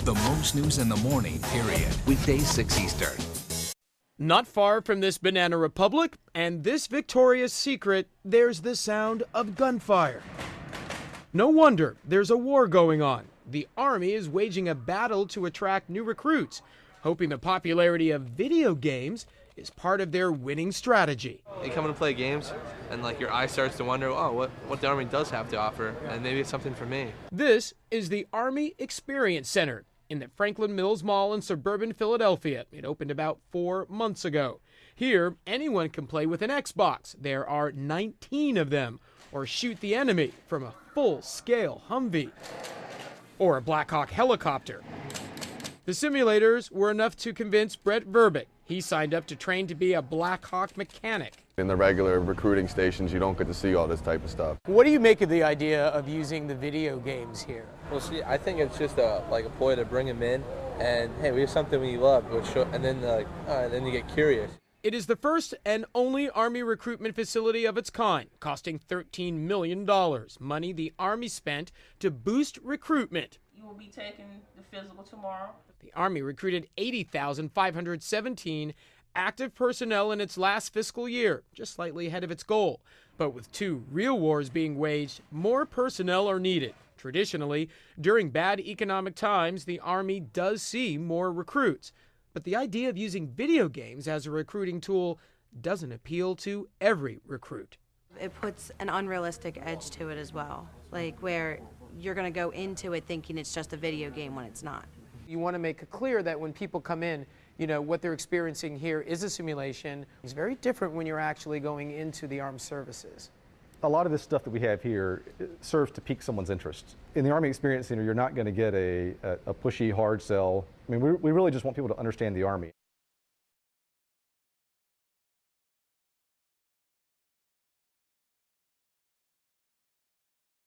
The most news in the morning, period. Weekdays 6 Eastern. Not far from this banana republic and this Victoria's Secret, there's the sound of gunfire. No wonder there's a war going on. The Army is waging a battle to attract new recruits, hoping the popularity of video games is part of their winning strategy. You come in to play games, and your eye starts to wonder, oh, what the Army does have to offer, and maybe it's something for me. This is the Army Experience Center in the Franklin Mills Mall in suburban Philadelphia. It opened about 4 months ago. Here, anyone can play with an Xbox. There are 19 of them, or shoot the enemy from a full-scale Humvee, or a Black Hawk helicopter. The simulators were enough to convince Brett Verbeck. He signed up to train to be a Black Hawk mechanic. In the regular recruiting stations, you don't get to see all this type of stuff. What do you make of the idea of using the video games here? Well, see, I think it's just a ploy to bring them in, and hey, we have something we love, and then you get curious. It is the first and only Army recruitment facility of its kind, costing $13 million, money the Army spent to boost recruitment. You will be taking the physical tomorrow. The Army recruited 80,517 active personnel in its last fiscal year, just slightly ahead of its goal. But with 2 real wars being waged, more personnel are needed. Traditionally, during bad economic times, the Army does see more recruits. But the idea of using video games as a recruiting tool doesn't appeal to every recruit. It puts an unrealistic edge to it as well, where you're going to go into it thinking it's just a video game when it's not. You want to make it clear that when people come in, what they're experiencing here is a simulation. It's very different when you're actually going into the armed services. A lot of this stuff that we have here serves to pique someone's interest. In the Army Experience Center, you're not going to get a pushy, hard sell. I mean, we really just want people to understand the Army.